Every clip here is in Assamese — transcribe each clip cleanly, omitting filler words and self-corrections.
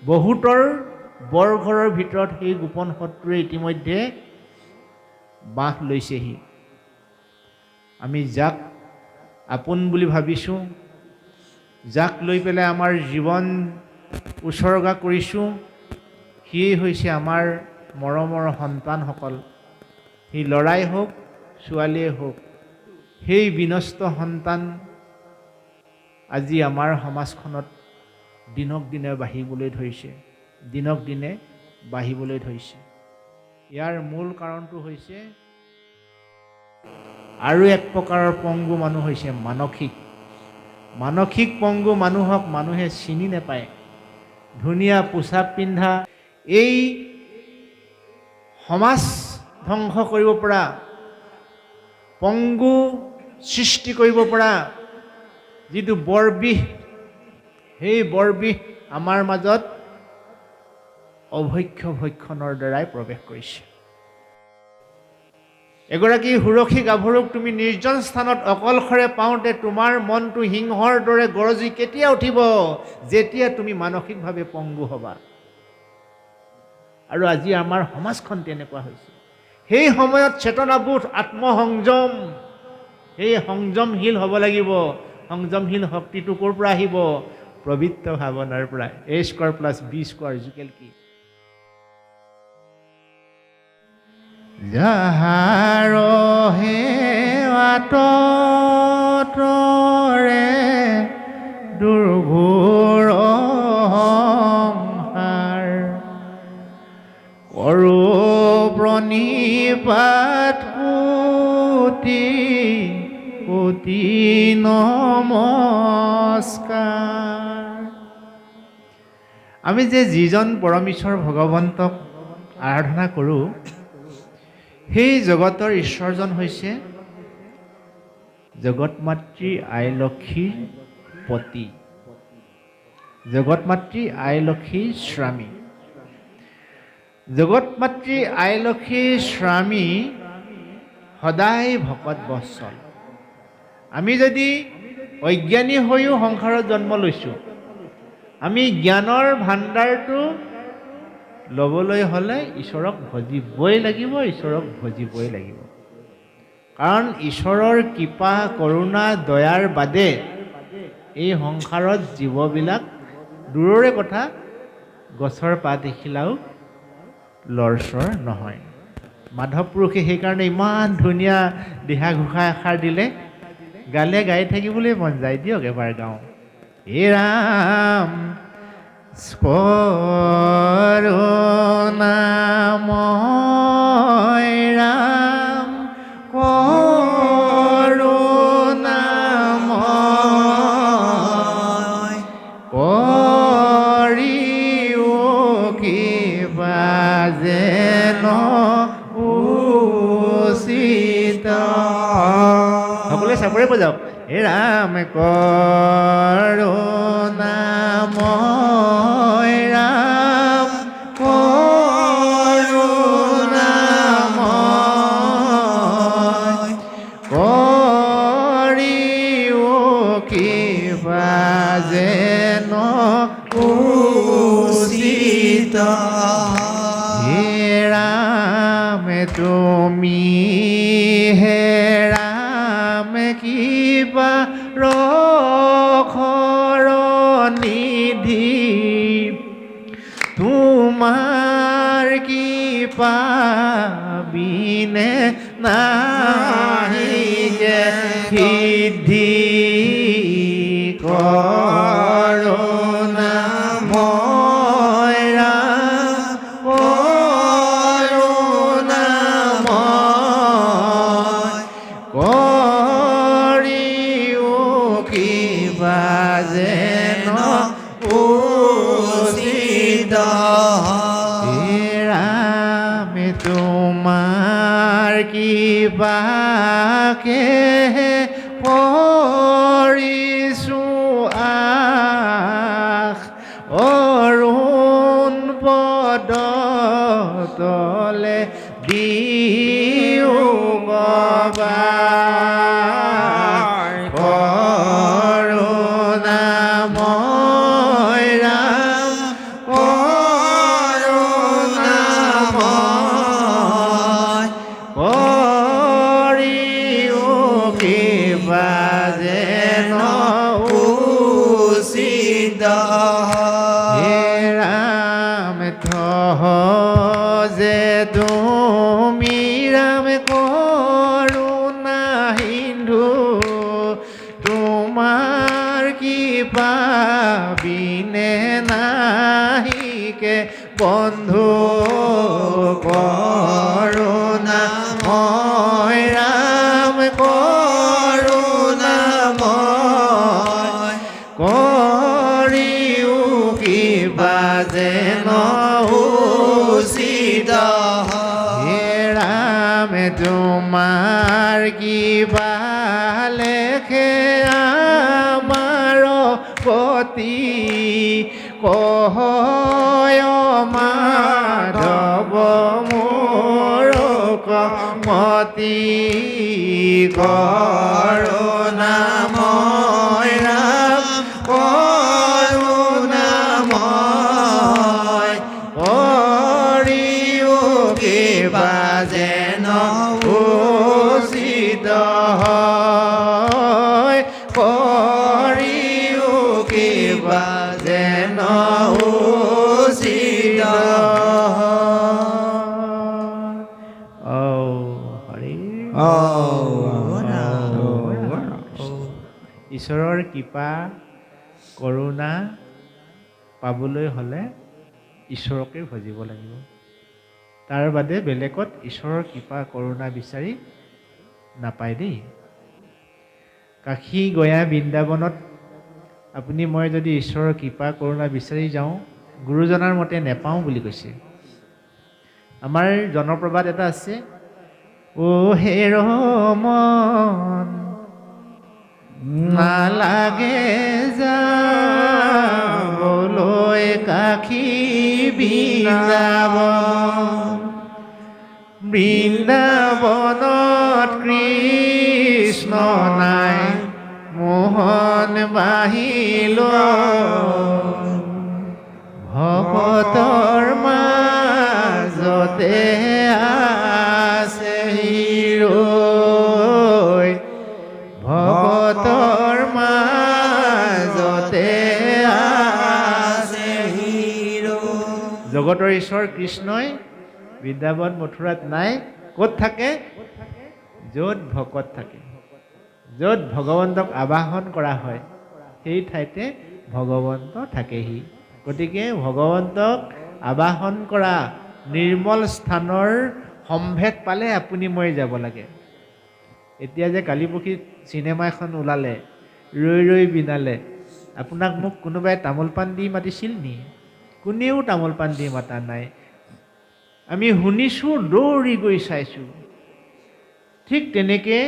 বহুতৰ বৰঘৰৰ ভিতৰত সেই গোপন শত্ৰুৱে ইতিমধ্যে বাহ লৈছেহি। আমি যাক আপোন বুলি ভাবিছোঁ, যাক লৈ পেলাই আমাৰ জীৱন উৎসৰ্গা কৰিছোঁ, সিয়েই হৈছে আমাৰ মৰমৰ সন্তানসকল। সেই ল'ৰাই হওক ছোৱালীয়ে হওক, সেই বিনষ্ট সন্তান আজি আমাৰ সমাজখনত দিনক দিনে বাঢ়িবলৈ ধৰিছে, দিনক দিনে বাঢ়িবলৈ ধৰিছে। ইয়াৰ মূল কাৰণটো হৈছে আৰু এক প্ৰকাৰৰ পংগু মানুহ হৈছে মানসিক পংগু মানুহক মানুহে চিনি নাপায়। ধুনীয়া পোছাক পিন্ধা, এই সমাজ ধ্বংস কৰিব পৰা, পংগু সৃষ্টি কৰিব পৰা যিটো বৰবিষ, সেই বৰবিষ আমাৰ মাজত অভক্ষ্য ভক্ষণৰ দ্বাৰাই প্ৰৱেশ কৰিছে। এগৰাকী সুৰক্ষী গাভৰুক তুমি নিৰ্জন স্থানত অকলশৰে পাওঁতে তোমাৰ মনটো সিংহৰ দৰে গৰজি কেতিয়া উঠিব? যেতিয়া তুমি মানসিকভাৱে পংগু হ'বা। আৰু আজি আমাৰ সমাজখন তেনেকুৱা হৈছে। সেই সময়ত চেতনাবোধ, আত্মসংযম, সেই সংযমশীল হ'ব লাগিব। সংযমশীল শক্তিটো ক'ৰ পৰা আহিব? পবিত্ৰ ভাৱনাৰ পৰা। A² + B² কি? যাহাৰ সেৱাতৰে দুৰ্ঘোৰ সংসাৰ, কৰো প্ৰণিপাত কোটি কোটি নমস্কাৰ। আমি যে যিজন পৰমেশ্বৰ ভগৱন্তক আৰাধনা কৰোঁ, সেই জগতৰ ঈশ্বৰজন হৈছে জগত মাতৃ আই লক্ষীৰ পতি, জগত মাতৃ আই লক্ষীৰ স্বামী। জগত মাতৃ আই লক্ষীৰ স্বামী সদায় ভকত বৎসল। আমি যদি অজ্ঞানী হৈও সংসাৰত জন্ম লৈছোঁ, আমি জ্ঞানৰ ভাণ্ডাৰটো ল'বলৈ হ'লে ঈশ্বৰক ভজিবই লাগিব, ঈশ্বৰক ভজিবই লাগিব। কাৰণ ঈশ্বৰৰ কৃপা কৰোণা দয়াৰ বাদে এই সংসাৰত জীৱবিলাক দূৰৰে কথা, গছৰ পাত এখিলাও লৰচৰ নহয়। মাধৱ পুৰুষে সেইকাৰণে ইমান ধুনীয়া দিহা ঘোষা এষাৰ দিলে, গালে গাই থাকিবলৈ মন যায়। দিয়ক এবাৰ গাওঁ। হে ৰাম কৰুণাময় ৰাম কৰুণাময়, কৰিও কৃপা যেন উচিত। সকলোৱে চাপৰে বজাওক। হে ৰাম কৰুণাময় ৰাম কৰুণাময়, কৰিও কৃপা যেন উচিত। হে ৰাম তুমি, হে ৰাম কৃপা ৰখৰ নিধি, তোমাৰ কৃপা বিনে নাহি যে সিদ্ধি। কৰুণাময় ৰাম কৰুণাময়, কৰিও কৃপা যেন উচিত। হে ৰাম তোমাৰ কৃপাকে কৰিছোঁ আশ, অৰুণ পদ তলে দিও গবাৰ। কৰুণাময় ৰাম হে ৰাম থহ যে তুমি ৰাম কৰুণা সিন্ধু তোমাৰ কৃপা বিনে নাহিকে বন্ধু কৰুণাময় ৰাম কৰুণাময় কৰিও কিবা যেন উচিত হে ৰাম তোমাৰ কিবা লেখে আমাৰ পতি কহয় মাধৱ মোৰ কমতি কৰুণাময় ৰাম কৰুণাময় কৰিও কিবা যেন উচিত হয় কৰিও কিবা যেন উচিত ঈশ্বৰৰ কৃপা কৰোণা পাবলৈ হ'লে ঈশ্বৰকে ভজিব লাগিব। তাৰ বাদে বেলেগত ঈশ্বৰৰ কৃপা কৰোণা বিচাৰি নাপায় দেই। কাশী গয়া বৃন্দাবনত আপুনি মই যদি ঈশ্বৰৰ কৃপা কৰোণা বিচাৰি যাওঁ গুৰুজনাৰ মতে নেপাওঁ বুলি কৈছে। আমাৰ জনপ্ৰবাদ এটা আছে, অ হে ৰমন নালাগে যাবলৈ কাশী বৃন্দাবন বৃন্দাবনত কৃষ্ণ নাই মোহন বাহিল ভকতৰ মাজতে আছে হিৰৈ ভকতৰ মাজতে আছে হিৰৈ। জগতৰ ঈশ্বৰ কৃষ্ণই বৃন্দাবন মথুৰাত নাই। ক'ত থাকে? য'ত ভকত থাকে, য'ত ভগৱন্তক আবাহন কৰা হয় সেই ঠাইতে ভগৱন্ত থাকেহি। গতিকে ভগৱন্তক আবাহন কৰা নিৰ্মল স্থানৰ সম্ভেদ পালে আপুনি মই যাব লাগে। এতিয়া যে কালিপুখুৰীত চিনেমা এখন ওলালে ৰৈ ৰৈ বিনালে, আপোনাক মোক কোনোবাই তামোল পাণ দি মাতিছিল নি? কোনেও তামোল পাণ দি মাতা নাই। আমি শুনিছোঁ, দৌৰি গৈ চাইছোঁ। ঠিক তেনেকৈ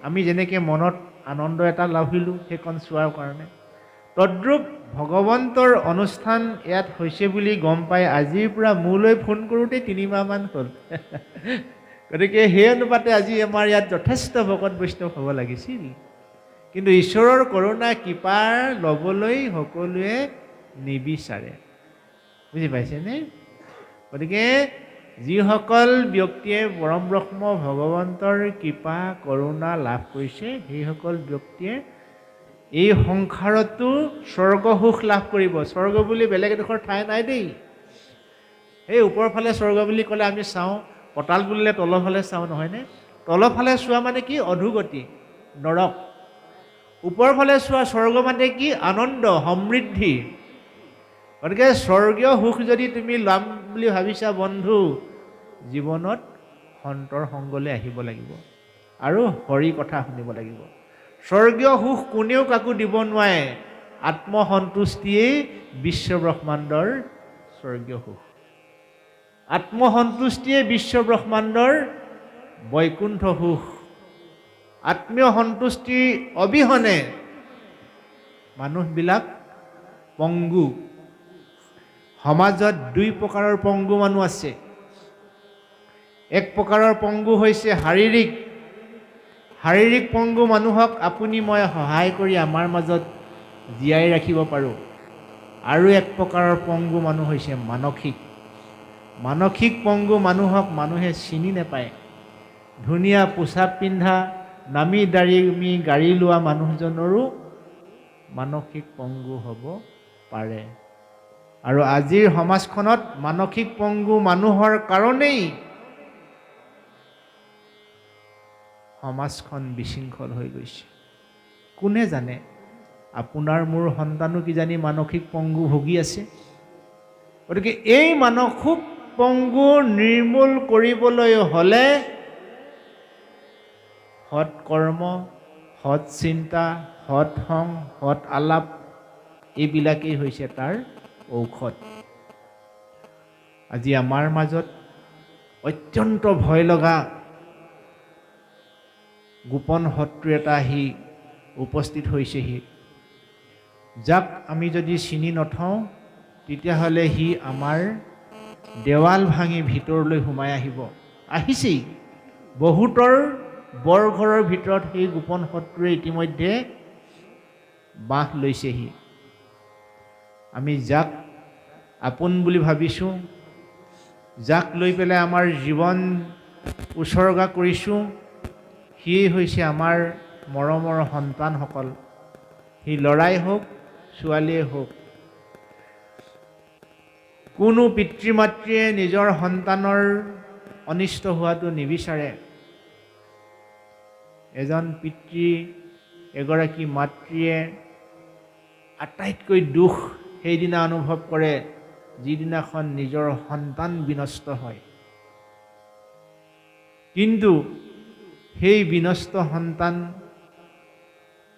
আমি যেনেকৈ মনত আনন্দ এটা লাভিলোঁ সেইখন চোৱাৰ কাৰণে, তদ্ৰূপ ভগৱন্তৰ অনুষ্ঠান ইয়াত হৈছে বুলি গম পাই আজিৰ পৰা মোলৈ ফোন কৰোঁতেই 3 মাহমান হ'ল। গতিকে সেই অনুপাতে আজি আমাৰ ইয়াত যথেষ্ট ভকত বৈষ্ণৱ হ'ব লাগিছিল। কিন্তু ঈশ্বৰৰ কৰোণা কৃপাৰ ল'বলৈ সকলোৱে নিবিচাৰে। বুজি পাইছেনে? গতিকে যিসকল ব্যক্তিয়ে পৰম ব্ৰহ্ম ভগৱন্তৰ কৃপা কৰোণা লাভ কৰিছে সেইসকল ব্যক্তিয়ে এই সংসাৰতো স্বৰ্গ সুখ লাভ কৰিব। স্বৰ্গ বুলি বেলেগ এডোখৰ ঠাই নাই দেই। এই ওপৰৰ ফালে স্বৰ্গ বুলি ক'লে আমি চাওঁ, পতাল বুলিলে তলৰ ফালে চাওঁ নহয়নে? তলৰ ফালে চোৱা মানে কি? অধোগতি, নৰক। ওপৰৰ ফালে চোৱা স্বৰ্গ মানে কি? আনন্দ, সমৃদ্ধি। গতিকে স্বৰ্গীয় সুখ যদি তুমি ল'ম বুলি ভাবিছা বন্ধু, জীৱনত সন্তৰ সংগলৈ আহিব লাগিব আৰু হৰি কথা শুনিব লাগিব। স্বৰ্গীয় সুখ কোনেও কাকো দিব নোৱাৰে। আত্মসন্তুষ্টিয়েই বিশ্ব ব্ৰহ্মাণ্ডৰ স্বৰ্গীয় সুখ। আত্মসন্তুষ্টিয়ে বিশ্ব ব্ৰহ্মাণ্ডৰ বৈকুণ্ঠ সুখ। আত্মীয় সন্তুষ্টি অবিহনে মানুহবিলাক পংগু। সমাজত 2 প্ৰকাৰৰ পংগু মানুহ আছে। এক প্ৰকাৰৰ পংগু হৈছে শাৰীৰিক পংগু মানুহক আপুনি মই সহায় কৰি আমাৰ মাজত জীয়াই ৰাখিব পাৰোঁ। আৰু এক প্ৰকাৰৰ পংগু মানুহ হৈছে মানসিক পংগু মানুহক মানুহে চিনি নাপায়। ধুনীয়া পোছাক পিন্ধা, নামি দামী গাড়ী লোৱা মানুহজনৰো মানসিক পংগু হ'ব পাৰে। আৰু আজিৰ সমাজখনত মানসিক পংগু মানুহৰ কাৰণেই সমাজখন বিশৃংখল হৈ গৈছে। কোনে জানে আপোনাৰ মোৰ সন্তানো কিজানি মানসিক পংগু ভুগি আছে। গতিকে এই মানসিক পংগু নিৰ্মূল কৰিবলৈ হ'লে সৎ কৰ্ম, সৎ চিন্তা, সৎ সং, সৎ আলাপ এইবিলাকেই হৈছে তাৰ ঔষধ। আজি আমাৰ মাজত অত্যন্ত ভয় লগা গোপন শত্ৰু এটা আহি উপস্থিত হৈছেহি, যাক আমি যদি চিনি নথওঁ তেতিয়াহ'লে সি আমাৰ দেৱাল ভাঙি ভিতৰলৈ সোমাই আহিছেই। বহুতৰ বৰঘৰৰ ভিতৰত সেই গোপন শত্ৰুৱে ইতিমধ্যে বাস লৈছেহি। আমি যাক আপোন বুলি ভাবিছোঁ, যাক লৈ পেলাই আমাৰ জীৱন উচৰ্গা কৰিছোঁ, সিয়েই হৈছে আমাৰ মৰমৰ সন্তানসকল। সি ল'ৰাই হওক ছোৱালীয়ে হওক। কোনো পিতৃ মাতৃয়ে নিজৰ সন্তানৰ অনিষ্ট হোৱাটো নিবিচাৰে। এজন পিতৃ, এগৰাকী মাতৃয়ে আটাইতকৈ দুখ সেইদিনা অনুভৱ কৰে যিদিনাখন নিজৰ সন্তান বিনষ্ট হয়। কিন্তু সেই বিনষ্ট সন্তান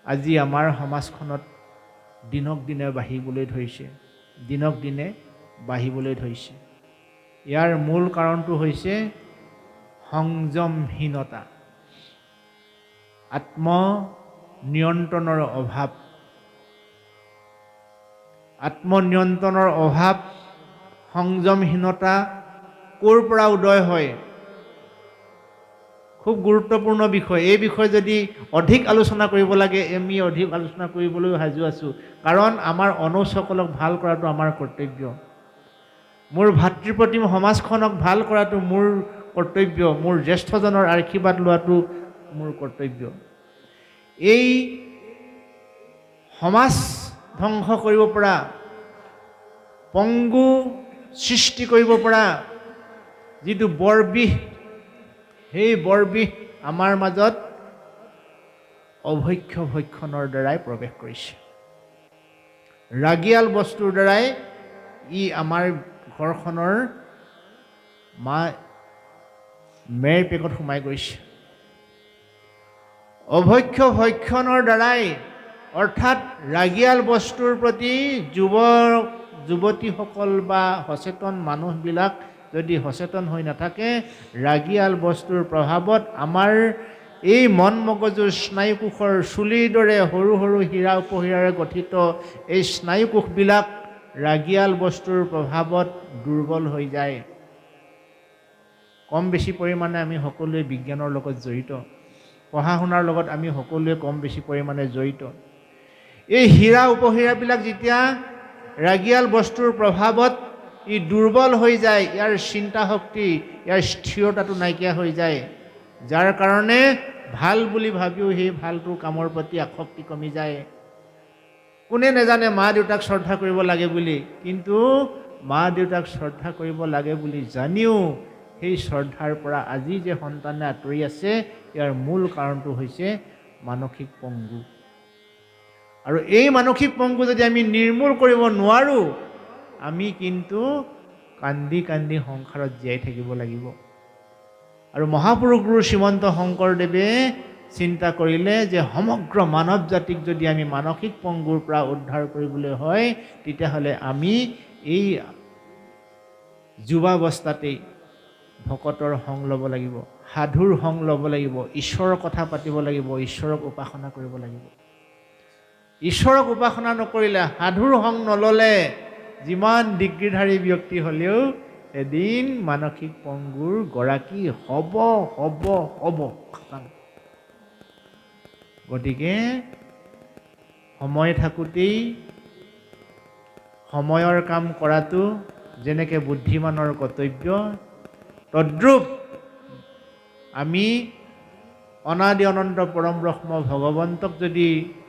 আজি আমাৰ সমাজখনত দিনক দিনে বাঢ়িবলৈ ধৰিছে। ইয়াৰ মূল কাৰণটো হৈছে সংযমহীনতা, আত্মনিয়ন্ত্ৰণৰ অভাৱ, সংযমহীনতা ক'ৰ পৰা উদয় হয়? খুব গুৰুত্বপূৰ্ণ বিষয়। এই বিষয়ে যদি অধিক আলোচনা কৰিব লাগে, আমি অধিক আলোচনা কৰিবলৈ সাজু আছোঁ। কাৰণ আমাৰ অনুজসকলক ভাল কৰাটো আমাৰ কৰ্তব্য। মোৰ ভাতৃপ্ৰতিম সমাজখনক ভাল কৰাটো মোৰ কৰ্তব্য। মোৰ জ্যেষ্ঠজনৰ আশীৰ্বাদ লোৱাটো মোৰ কৰ্তব্য। এই সমাজ ধ্বংস কৰিব পৰা, পংগু সৃষ্টি কৰিব পৰা যিটো বৰবিষ, সেই বৰবিষ আমাৰ মাজত অভক্ষ্য ভক্ষণৰ দ্বাৰাই প্ৰৱেশ কৰিছে। ৰাগিয়াল বস্তুৰ দ্বাৰাই ই আমাৰ ঘৰখনৰ মেৰ পেকত সোমাই গৈছে। অভক্ষ্য ভক্ষণৰ দ্বাৰাই, অৰ্থাৎ ৰাগিয়াল বস্তুৰ প্ৰতি যুৱতীসকল বা সচেতন মানুহবিলাক যদি সচেতন হৈ নাথাকে, ৰাগিয়াল বস্তুৰ প্ৰভাৱত আমাৰ এই মন মগজুৰ স্নায়ুকোষৰ চুলিৰ দৰে সৰু সৰু হীৰা উপহীৰাৰে গঠিত এই স্নায়ুকোষবিলাক ৰাগিয়াল বস্তুৰ প্ৰভাৱত দুৰ্বল হৈ যায়। কম বেছি পৰিমাণে আমি সকলোৱে বিজ্ঞানৰ লগত জড়িত, পঢ়া শুনাৰ লগত আমি সকলোৱে কম বেছি পৰিমাণে জড়িত। এই হীৰা উপহীৰাবিলাক যেতিয়া ৰাগিয়াল বস্তুৰ প্ৰভাৱত ই দুৰ্বল হৈ যায়, ইয়াৰ চিন্তা শক্তি, ইয়াৰ স্থিৰতাটো নাইকিয়া হৈ যায়, যাৰ কাৰণে ভাল বুলি ভাবিও সেই ভালটোৰ কামৰ প্ৰতি আসক্তি কমি যায়। কোনে নাজানে মা দেউতাক শ্ৰদ্ধা কৰিব লাগে বুলি, কিন্তু মা দেউতাক শ্ৰদ্ধা কৰিব লাগে বুলি জানিও সেই শ্ৰদ্ধাৰ পৰা আজি যে সন্তানে আঁতৰি আছে, ইয়াৰ মূল কাৰণটো হৈছে মানসিক পংগু। আৰু এই মানসিক পংগু যদি আমি নিৰ্মূল কৰিব নোৱাৰোঁ, আমি কিন্তু কান্দি কান্দি সংসাৰত জীয়াই থাকিব লাগিব। আৰু মহাপুৰুষ গুৰু শ্ৰীমন্ত শংকৰদেৱে চিন্তা কৰিলে যে সমগ্ৰ মানৱ জাতিক যদি আমি মানসিক পংগুৰ পৰা উদ্ধাৰ কৰিবলৈ হয়, তেতিয়াহ'লে আমি এই যুৱাৱস্থাতেই ভকতৰ সং ল'ব লাগিব, সাধুৰ সং ল'ব লাগিব, ঈশ্বৰৰ কথা পাতিব লাগিব, ঈশ্বৰক উপাসনা কৰিব লাগিব। ঈশ্বৰক উপাসনা নকৰিলে, সাধুৰ সং নল'লে যিমান ডিগ্ৰীধাৰী ব্যক্তি হ'লেও এদিন মানসিক পংগুৰ গৰাকী হ'ব। গতিকে সময় থাকোঁতেই সময়ৰ কাম কৰাটো যেনেকৈ বুদ্ধিমানৰ কৰ্তব্য, তদ্ৰূপ আমি অনাদি অনন্ত পৰম ব্ৰহ্ম ভগৱন্তক যদি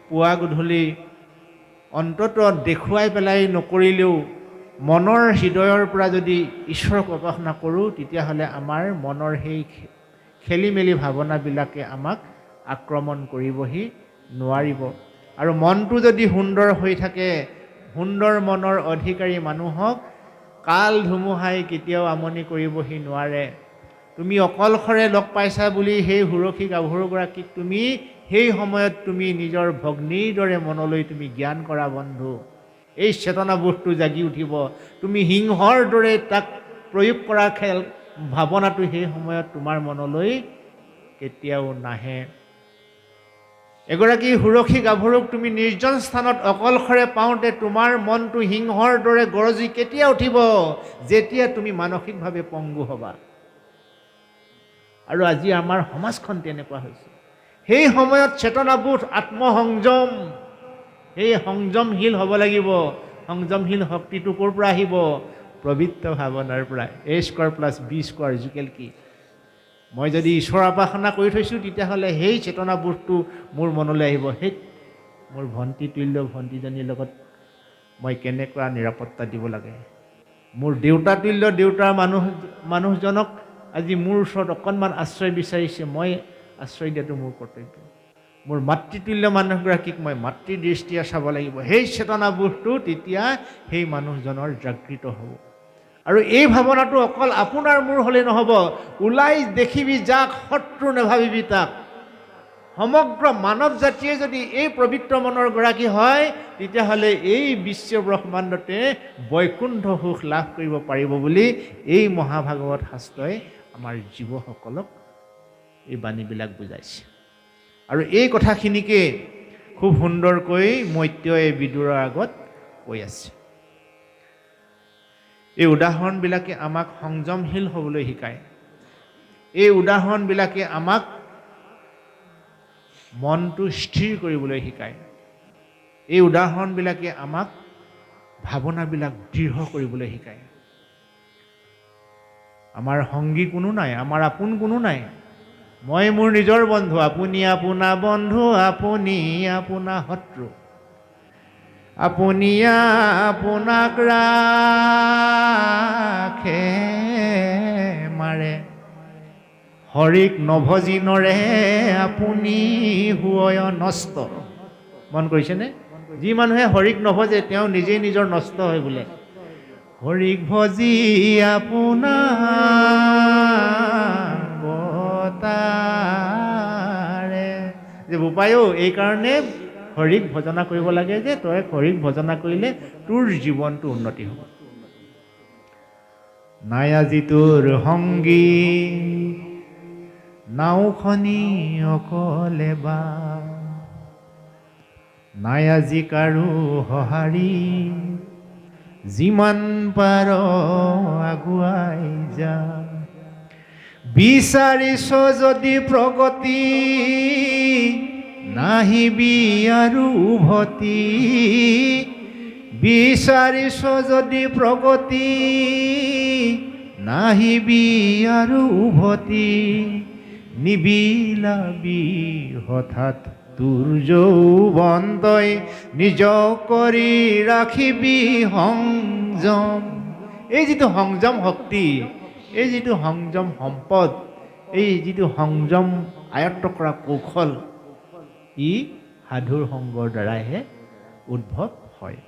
পুৱা গধূলি অন্ততঃ দেখুৱাই পেলাই নকৰিলেও মনৰ হৃদয়ৰ পৰা যদি ঈশ্বৰক উপাসনা কৰোঁ তেতিয়াহ'লে আমাৰ মনৰ সেই খেলি মেলি ভাৱনাবিলাকে আমাক আক্ৰমণ কৰিবহি নোৱাৰিব। আৰু মনটো যদি সুন্দৰ হৈ থাকে, সুন্দৰ মনৰ অধিকাৰী মানুহক কাল ধুমুহাই কেতিয়াও আমনি কৰিবহি নোৱাৰে। তুমি অকলশৰে লগ পাইছা বুলি সেই সুৰক্ষী গাভৰুগৰাকীক তুমি সেই সময়ত তুমি নিজৰ ভগ্নীৰ দৰে মনলৈ তুমি জ্ঞান কৰা বন্ধু। এই চেতনাবোধটো জাগি উঠিব। তুমি সিংহৰ দৰে তাক প্ৰয়োগ কৰা ভাৱনাটো সেই সময়ত তোমাৰ মনলৈ কেতিয়াও নাহে। এগৰাকী সুৰক্ষী গাভৰুক তুমি নিৰ্জন স্থানত অকলশৰে পাওঁতে তোমাৰ মনটো সিংহৰ দৰে গৰজি কেতিয়া উঠিব? যেতিয়া তুমি মানসিকভাৱে পংগু হ'বা। আৰু আজি আমাৰ সমাজখন তেনেকুৱা হৈছে। সেই সময়ত চেতনাবোধ আত্মসংযম, সেই সংযমশীল হ'ব লাগিব। সংযমশীল শক্তিটো ক'ৰ পৰা আহিব? পবিত্ৰ ভাৱনাৰ পৰা। A² + B² কি? মই যদি ঈশ্বৰ উপাসনা কৰি থৈছোঁ তেতিয়াহ'লে সেই চেতনাবোধটো মোৰ মনলৈ আহিব। সেই মোৰ ভণ্টি তুল্য ভণ্টিজনীৰ লগত মই কেনেকুৱা নিৰাপত্তা দিব লাগে। মোৰ দেউতা তুল্য দেউতাৰ মানুহজনক আজি মোৰ ওচৰত অকণমান আশ্ৰয় বিচাৰিছে, মই আশ্ৰয় দিয়াটো মোৰ কৰ্তব্য। মোৰ মাতৃতুল্য মানুহগৰাকীক মই মাতৃ দৃষ্টিৰে চাব লাগিব। সেই চেতনাবোধটো তেতিয়া সেই মানুহজনৰ জাগৃত হ'ব। আৰু এই ভাৱনাটো অকল আপোনাৰ মোৰ হ'লে নহ'ব। ওলাই দেখিবি যাক, শত্ৰু নাভাবিবি তাক। সমগ্ৰ মানৱ জাতিয়ে যদি এই পবিত্ৰ মনৰ গৰাকী হয় তেতিয়াহ'লে এই বিশ্ব ব্ৰহ্মাণ্ডতে বৈকুণ্ঠ সুখ লাভ কৰিব পাৰিব বুলি এই মহাভাগৱত শাস্ত্ৰই আমাৰ জীৱসকলক এই বাণীবিলাক বুজাইছে। আৰু এই কথাখিনিকে খুব সুন্দৰকৈ মৈত্ৰেয়ীয়ে বিদুৰৰ আগত কৈ আছে। এই উদাহৰণবিলাকে আমাক সংযমশীল হ'বলৈ শিকায়। এই উদাহৰণবিলাকে আমাক মনটো স্থিৰ কৰিবলৈ শিকায়। এই উদাহৰণবিলাকে আমাক ভাৱনাবিলাক দৃঢ় কৰিবলৈ শিকায়। আমাৰ সংগী কোনো নাই, আমাৰ আপোন কোনো নাই। মই মোৰ নিজৰ বন্ধু, আপুনি আপোনা বন্ধু, আপুনি আপোনা শত্ৰু। আপুনি আপোনাক ৰাখে মাৰে, হৰিক নভজি নৰে আপুনি হুয় নষ্ট। মন কৰিছেনে? যি মানুহে হৰিক নভজে তেওঁ নিজেই নিজৰ নষ্ট হয় বোলে। হৰিক ভজি আপোনাৰ বতাৰে। যে বোপায়ো এইকাৰণে হৰিক ভজনা কৰিব লাগে যে তই হৰিক ভজনা কৰিলে তোৰ জীৱনটো উন্নতি হ'ব। নাই আজি তোৰ সংগী নাওখনি অকলে বা, নাই আজি কাৰো সঁহাৰি যিমান পাৰ আগুৱাই যা। বিচাৰিছ যদি প্ৰগতি নাহিবি আৰু উভতি, বিচাৰিছ যদি প্ৰগতি নাহিবি আৰু উভতি, নিবিলাবি হঠাৎ তোৰ যৌৱন তই নিজ কৰি ৰাখিবি সংযম। এই যিটো সংযম শক্তি, এই যিটো সংযম সম্পদ, এই যিটো সংযম আয়ত্ত কৰা কৌশল, ই সাধুৰ সংগৰ দ্বাৰাইহে উদ্ভৱ হয়।